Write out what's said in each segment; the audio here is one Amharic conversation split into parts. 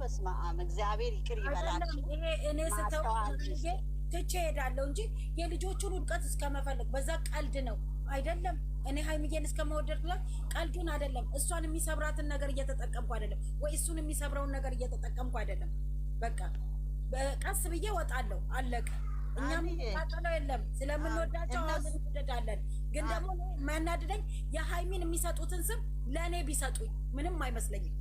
በስመአብ እግዚአብሔር ይቅር ይበላችሁ። ይሄ እኔ ስተው ትቼ እሄዳለሁ እንጂ የልጆቹን ውድቀት እስከመፈለግ በዛ ቀልድ ነው አይደለም። እኔ ሀይሚዬን እስከመወደድ ብላ ቀልዱን አይደለም። እሷን የሚሰብራትን ነገር እየተጠቀምኩ አይደለም፣ ወይ እሱን የሚሰብረውን ነገር እየተጠቀምኩ አይደለም። በቃ ቀስ ብዬ ወጣለሁ፣ አለቀ። እኛም ታጠለው የለም ስለምንወዳቸው አሁን እንወደዳለን። ግን ደግሞ የሚያናድደኝ የሀይሚን የሚሰጡትን ስም ለእኔ ቢሰጡኝ ምንም አይመስለኝም።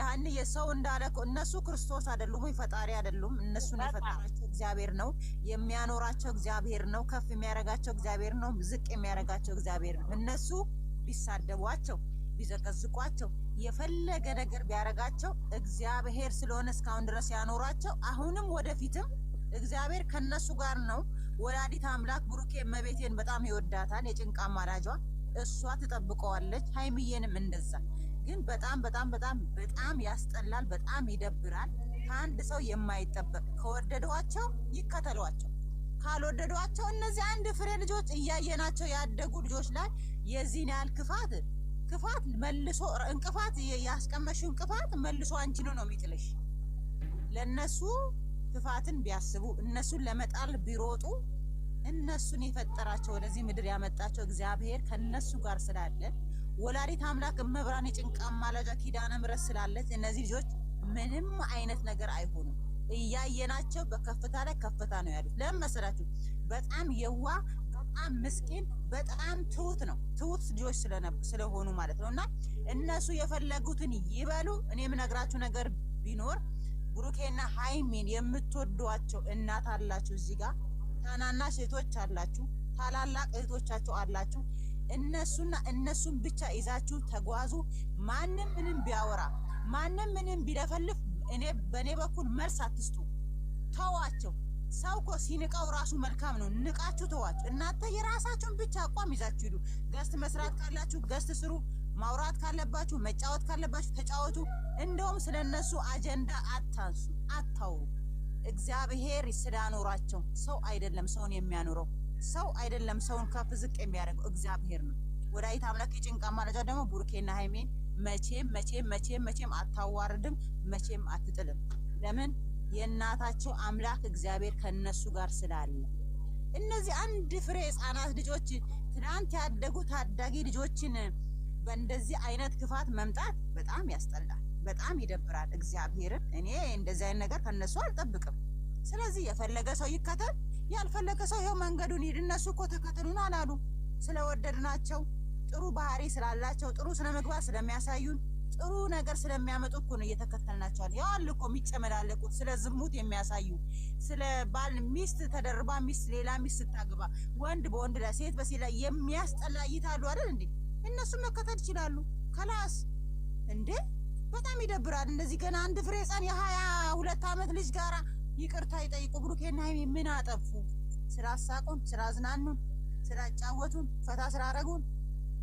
ሀንዬ ሰው እንዳለ እነሱ ክርስቶስ አይደሉም ወይ ፈጣሪ አይደሉም። እነሱን የፈጠራቸው እግዚአብሔር ነው፣ የሚያኖራቸው እግዚአብሔር ነው፣ ከፍ የሚያረጋቸው እግዚአብሔር ነው፣ ዝቅ የሚያረጋቸው እግዚአብሔር ነው። እነሱ ቢሳደቧቸው ቢዘቀዝቋቸው የፈለገ ነገር ቢያረጋቸው እግዚአብሔር ስለሆነ እስካሁን ድረስ ያኖራቸው አሁንም ወደፊትም እግዚአብሔር ከነሱ ጋር ነው። ወላዲት አምላክ ብሩኬ እመቤቴን በጣም ይወዳታል፣ የጭንቃ ማራጇ እሷ ትጠብቀዋለች። ሀይሚዬንም እንደዛ። ግን በጣም በጣም በጣም በጣም ያስጠላል፣ በጣም ይደብራል። ከአንድ ሰው የማይጠበቅ ከወደዷቸው ይከተሏቸው፣ ካልወደዷቸው እነዚህ አንድ ፍሬ ልጆች እያየናቸው ያደጉ ልጆች ላይ የዚህን ያህል ክፋት መልሶ እንቅፋት ያስቀመሽው እንቅፋት መልሶ አንቺኑ ነው የሚጥልሽ። ለነሱ ክፋትን ቢያስቡ እነሱን ለመጣል ቢሮጡ እነሱን የፈጠራቸው ወደዚህ ምድር ያመጣቸው እግዚአብሔር ከነሱ ጋር ስላለ ወላዲት አምላክ እመብርሃን የጭንቃ ማላጇ ኪዳነ ምሕረት ስላለች እነዚህ ልጆች ምንም አይነት ነገር አይሆኑም። እያየናቸው በከፍታ ላይ ከፍታ ነው ያሉት። ለምን መሰላችሁ? በጣም የዋ በጣም ምስኪን በጣም ትሁት ልጆች ስለሆኑ ማለት ነው። እና እነሱ የፈለጉትን ይበሉ። እኔ የምነግራችሁ ነገር ቢኖር ብሩኬና ሀይሚን የምትወዷቸው እናት አላችሁ፣ እዚህ ጋር ታናናሽ እህቶች አላችሁ፣ ታላላቅ እህቶቻቸው አላችሁ። እነሱን ብቻ ይዛችሁ ተጓዙ። ማንም ምንም ቢያወራ ማንም ምንም ቢለፈልፍ በእኔ በኩል መልስ አትስጡ፣ ተዋቸው። ሰው እኮ ሲንቀው ራሱ መልካም ነው። ንቃችሁ ተዋቸው። እናንተ የራሳችሁን ብቻ አቋም ይዛችሁ ሂዱ። ገስት መስራት ካላችሁ ገስት ስሩ። ማውራት ካለባችሁ መጫወት ካለባችሁ ተጫወቱ። እንደውም ስለነሱ አጀንዳ አታንሱ፣ አታውሩ። እግዚአብሔር ስላኖራቸው ሰው አይደለም ሰውን የሚያኖረው፣ ሰው አይደለም ሰውን ከፍ ዝቅ የሚያደርገው እግዚአብሔር ነው። ወላዲተ አምላክ የጭንቃ ማለጃ ደግሞ ብሩኬና ሀይሜን መቼም መቼም መቼም መቼም አታዋርድም፣ መቼም አትጥልም። ለምን? የእናታቸው አምላክ እግዚአብሔር ከነሱ ጋር ስላለ። እነዚህ አንድ ፍሬ ህፃናት ልጆች ትናንት ያደጉ ታዳጊ ልጆችን በእንደዚህ አይነት ክፋት መምጣት በጣም ያስጠላል፣ በጣም ይደብራል። እግዚአብሔርን እኔ እንደዚህ አይነት ነገር ከነሱ አልጠብቅም። ስለዚህ የፈለገ ሰው ይከተል፣ ያልፈለገ ሰው ይኸው መንገዱን ይሄድ። እነሱ እኮ ተከተሉን አላሉ። ስለወደድናቸው ጥሩ ባህሪ ስላላቸው ጥሩ ስነ ምግባር ስለሚያሳዩን ጥሩ ነገር ስለሚያመጡ እኮ ነው እየተከተልናቸዋል። ያው አለ እኮ የሚጨመላለቁት ስለ ዝሙት የሚያሳዩ ስለ ባል ሚስት ተደርባ ሚስት ሌላ ሚስት ስታገባ ወንድ በወንድ ላይ ሴት በሴት ላይ የሚያስጠላ ይታሉ አይደል እንዴ? እነሱ መከተል ይችላሉ። ከላስ እንዴ በጣም ይደብራል። እንደዚህ ገና አንድ ፍሬ ህፃን የ22 ዓመት ልጅ ጋራ ይቅርታ ይጠይቁ። ብሩኬና ሀይሚ ምን አጠፉ? ስላሳቁን፣ ስላዝናኑን፣ ስላጫወቱን፣ ፈታ ስላረጉን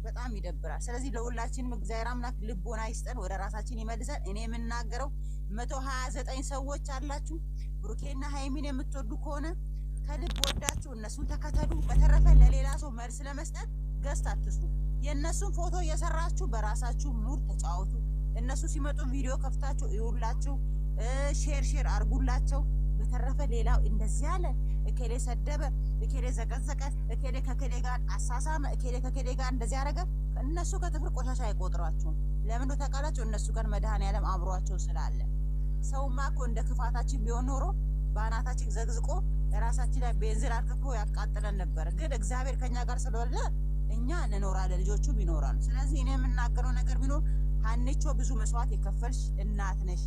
በጣም ይደብራል። ስለዚህ ለሁላችንም እግዚአብሔር አምላክ ልቦና ይስጠን፣ ወደ ራሳችን ይመልሰን። እኔ የምናገረው 129 ሰዎች አላችሁ። ብሩኬና ሀይሚን የምትወዱ ከሆነ ከልብ ወዳችሁ እነሱን ተከተሉ። በተረፈ ለሌላ ሰው መልስ ለመስጠት ገስት አትስሩ። የእነሱን ፎቶ እየሰራችሁ በራሳችሁ ሙድ ተጫወቱ። እነሱ ሲመጡ ቪዲዮ ከፍታችሁ ይውላችሁ፣ ሼር አርጉላቸው። በተረፈ ሌላው እንደዚህ ያለ እከሌ ሰደበ፣ እከሌ ዘቀዘቀ፣ እከሌ ከከሌ ጋር አሳሳመ፣ እከሌ ከከሌ ጋር እንደዚህ ያደረገ እነሱ ከጥፍር ቆሻሻ አይቆጥሯቸውም። ለምን ነው ታውቃላችሁ? እነሱ ጋር መድኃኔዓለም አብሯቸው ስላለ። ሰውማ እኮ እንደ ክፋታችን ቢሆን ኖሮ በአናታችን ዘግዝቆ ራሳችን ላይ ቤንዚን አርከፍኮ ያቃጥለን ነበር። ግን እግዚአብሔር ከኛ ጋር ስለሆነ እኛ እንኖራለን፣ ልጆቹም ይኖራሉ። ስለዚህ እኔ የምናገረው ነገር ቢኖር ሀንቾ ብዙ መስዋዕት የከፈልሽ እናት ነሽ።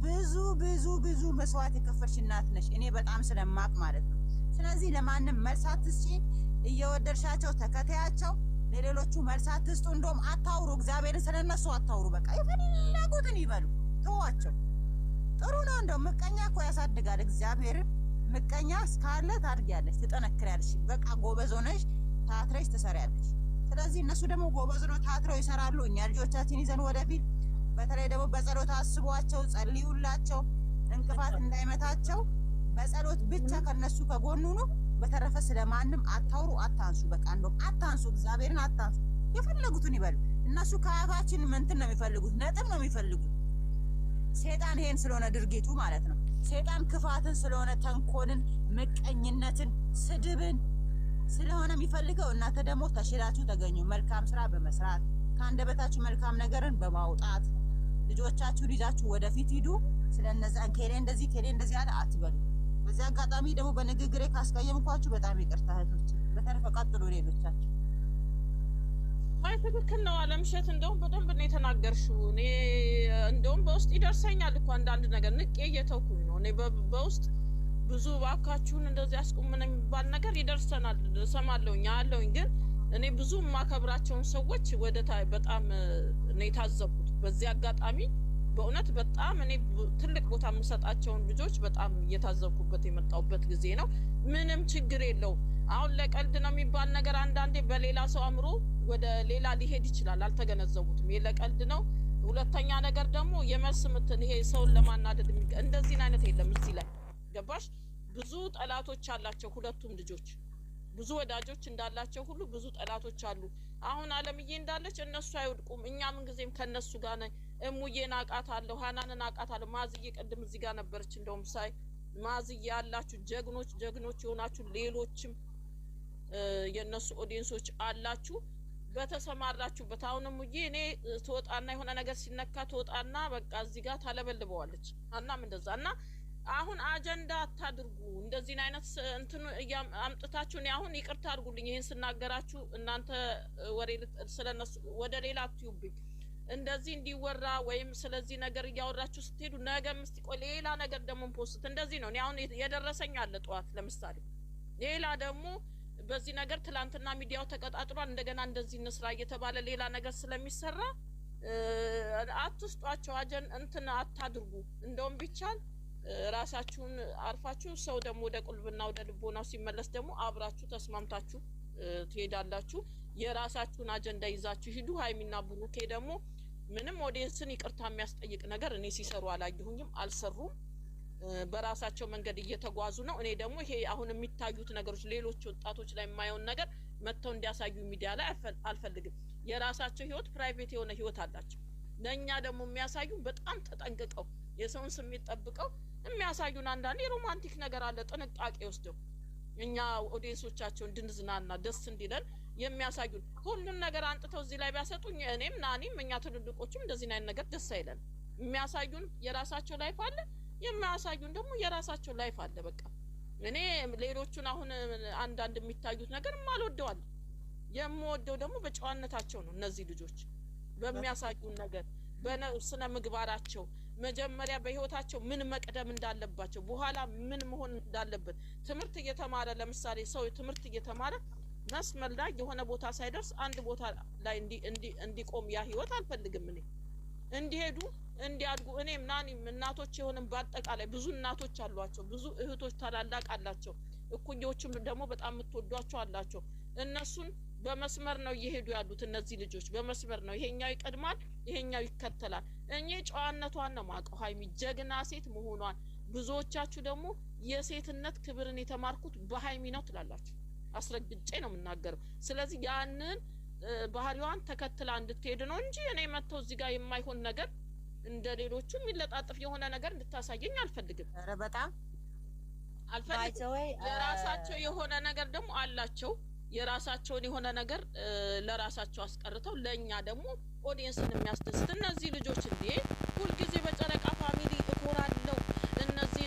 ብዙ መስዋዕት የከፈልሽ እናት ነሽ። እኔ በጣም ስለማቅ ማለት ነው። ስለዚህ ለማንም መልስ አትስጪ። እየወደድሻቸው ተከታያቸው። ለሌሎቹ መልስ አትስጡ። እንደውም አታውሩ። እግዚአብሔርን ስለነሱ አታውሩ። በቃ የፈለጉትን ይበሉ፣ ተዋቸው። ጥሩ ነው። እንደው ምቀኛ እኮ ያሳድጋል። እግዚአብሔርን ምቀኛ እስካለ ታድጊያለሽ፣ ትጠነክሪያለሽ። በቃ ጎበዝ ሆነሽ ታትረሽ ትሰሪያለሽ። ስለዚህ እነሱ ደግሞ ጎበዝ ነው፣ ታትረው ይሰራሉ። እኛ ልጆቻችን ይዘን ወደፊት በተለይ ደግሞ በጸሎት አስቧቸው፣ ጸልዩላቸው፣ እንቅፋት እንዳይመታቸው በጸሎት ብቻ ከነሱ ከጎኑ ነው። በተረፈ ስለማንም አታውሩ፣ አታንሱ። በቃ እንደውም አታንሱ፣ እግዚአብሔርን አታንሱ። የፈለጉትን ይበሉ። እነሱ ከአፋችን ምንትን ነው የሚፈልጉት? ነጥብ ነው የሚፈልጉት። ሰይጣን ይሄን ስለሆነ ድርጊቱ ማለት ነው። ሰይጣን ክፋትን ስለሆነ ተንኮልን፣ ምቀኝነትን፣ ስድብን ስለሆነ የሚፈልገው እናንተ ደግሞ ተሽላችሁ ተገኙ። መልካም ስራ በመስራት ከአንደበታችሁ መልካም ነገርን በማውጣት ልጆቻችሁን ይዛችሁ ወደፊት ሂዱ። ስለነዛ ከሌ እንደዚህ አለ አትበሉ። በዚህ አጋጣሚ ደግሞ በንግግሬ ካስቀየምኳችሁ በጣም ይቅርታ እህቶች። በተረፈ ቀጥሉ ሌሎቻችሁ። አይ ትክክል ነው አለምሸት፣ እንደውም በደንብ ነው የተናገርሽው። እኔ እንደውም በውስጥ ይደርሰኛል እኮ አንዳንድ ነገር ንቄ እየተውኩኝ ነው። እኔ በውስጥ ብዙ ባካችሁን እንደዚህ አስቁምን የሚባል ነገር ይደርሰናል፣ እሰማለሁኝ አለሁኝ። ግን እኔ ብዙ የማከብራቸውን ሰዎች በጣም ነው የታዘብኩት። በዚህ አጋጣሚ በእውነት በጣም እኔ ትልቅ ቦታ የምሰጣቸውን ልጆች በጣም እየታዘብኩበት የመጣሁበት ጊዜ ነው። ምንም ችግር የለው። አሁን ለቀልድ ነው የሚባል ነገር አንዳንዴ በሌላ ሰው አእምሮ ወደ ሌላ ሊሄድ ይችላል። አልተገነዘቡትም። ይሄ ለቀልድ ነው። ሁለተኛ ነገር ደግሞ የመልስ ምትን ይሄ ሰውን ለማናደድ እንደዚህ አይነት የለም። እዚህ ላይ ገባሽ? ብዙ ጠላቶች አላቸው ሁለቱም ልጆች። ብዙ ወዳጆች እንዳላቸው ሁሉ ብዙ ጠላቶች አሉ። አሁን አለምዬ እንዳለች እነሱ አይወድቁም። እኛ ምን ጊዜም ከነሱ ጋር ነን። እሙዬን አውቃታለሁ፣ ሀናንን አውቃታለሁ። ማዝዬ ቅድም እዚህ ጋር ነበረች። እንደውም ሳይ ማዝዬ ያላችሁ ጀግኖች የሆናችሁ ሌሎችም የነሱ ኦዲየንሶች አላችሁ በተሰማራችሁበት። አሁንም ሙዬ እኔ ትወጣና የሆነ ነገር ሲነካ ትወጣና በቃ እዚህ ጋር ታለበልበዋለች። እናም እንደዛ እና አሁን አጀንዳ አታድርጉ። እንደዚህ አይነት እንትን አምጥታችሁ እኔ አሁን ይቅርታ አድርጉልኝ ይሄን ስናገራችሁ እናንተ ወሬ ስለነሱ ወደ ሌላ አትዩብኝ። እንደዚህ እንዲወራ ወይም ስለዚህ ነገር እያወራችሁ ስትሄዱ ነገ ምስቲ ቆይ ሌላ ነገር ደግሞ ፖስት እንደዚህ ነው። እኔ አሁን የደረሰኝ አለ ጠዋት ለምሳሌ ሌላ ደግሞ በዚህ ነገር ትላንትና ሚዲያው ተቀጣጥሯል። እንደገና እንደዚህ እንስራ እየተባለ ሌላ ነገር ስለሚሰራ አትስጧቸው። እንትን አታድርጉ። እንደውም ቢቻል ራሳችሁን አርፋችሁ ሰው ደግሞ ወደ ቁልብና ወደ ልቦናው ሲመለስ ደግሞ አብራችሁ ተስማምታችሁ ትሄዳላችሁ። የራሳችሁን አጀንዳ ይዛችሁ ሂዱ። ሀይሚና ብሩኬ ደግሞ ምንም ኦዲየንስን ይቅርታ የሚያስጠይቅ ነገር እኔ ሲሰሩ አላየሁኝም፣ አልሰሩም። በራሳቸው መንገድ እየተጓዙ ነው። እኔ ደግሞ ይሄ አሁን የሚታዩት ነገሮች ሌሎች ወጣቶች ላይ የማየውን ነገር መጥተው እንዲያሳዩ ሚዲያ ላይ አልፈልግም። የራሳቸው ህይወት ፕራይቬት የሆነ ህይወት አላቸው። ለእኛ ደግሞ የሚያሳዩ በጣም ተጠንቅቀው የሰውን ስሜት ጠብቀው የሚያሳዩን አንዳንድ የሮማንቲክ ነገር አለ። ጥንቃቄ ወስደው እኛ ኦዲየንሶቻቸው እንድንዝናና ደስ እንዲለን የሚያሳዩን ሁሉን ነገር አንጥተው እዚህ ላይ ቢያሰጡኝ እኔም ናኒም እኛ ትልልቆችም እንደዚህ አይነት ነገር ደስ አይለን። የሚያሳዩን የራሳቸው ላይፍ አለ፣ የሚያሳዩን ደግሞ የራሳቸው ላይፍ አለ። በቃ እኔ ሌሎቹን አሁን አንዳንድ የሚታዩት ነገር ማልወደዋል። የምወደው ደግሞ በጨዋነታቸው ነው። እነዚህ ልጆች በሚያሳዩን ነገር በስነ ምግባራቸው መጀመሪያ በህይወታቸው ምን መቅደም እንዳለባቸው በኋላ ምን መሆን እንዳለበት ትምህርት እየተማረ ለምሳሌ ሰው ትምህርት እየተማረ መስመር ላይ የሆነ ቦታ ሳይደርስ አንድ ቦታ ላይ እንዲቆም ያ ህይወት አልፈልግም። እኔ እንዲሄዱ እንዲያድጉ እኔም ናኒም እናቶች የሆነም በአጠቃላይ ብዙ እናቶች አሏቸው፣ ብዙ እህቶች ታላላቅ አላቸው፣ እኩዮችም ደግሞ በጣም የምትወዷቸው አላቸው። እነሱን በመስመር ነው እየሄዱ ያሉት። እነዚህ ልጆች በመስመር ነው። ይሄኛው ይቀድማል፣ ይሄኛው ይከተላል። እኔ ጨዋነቷን ነው የማውቀው ሀይሚ ጀግና ሴት መሆኗን። ብዙዎቻችሁ ደግሞ የሴትነት ክብርን የተማርኩት በሀይሚ ነው ትላላችሁ። አስረግጬ ነው የምናገረው። ስለዚህ ያንን ባህሪዋን ተከትላ እንድትሄድ ነው እንጂ እኔ መጥተው እዚህ ጋር የማይሆን ነገር እንደ ሌሎቹ የሚለጣጥፍ የሆነ ነገር እንድታሳየኝ አልፈልግም። ኧረ በጣም አልፈልግም። የራሳቸው የሆነ ነገር ደግሞ አላቸው። የራሳቸውን የሆነ ነገር ለራሳቸው አስቀርተው ለኛ ደግሞ ኦዲየንስን የሚያስደስት እነዚህ ልጆች እንዴ ሁልጊዜ በጨረቃ ፋሚሊ እኮራለሁ እነዚህ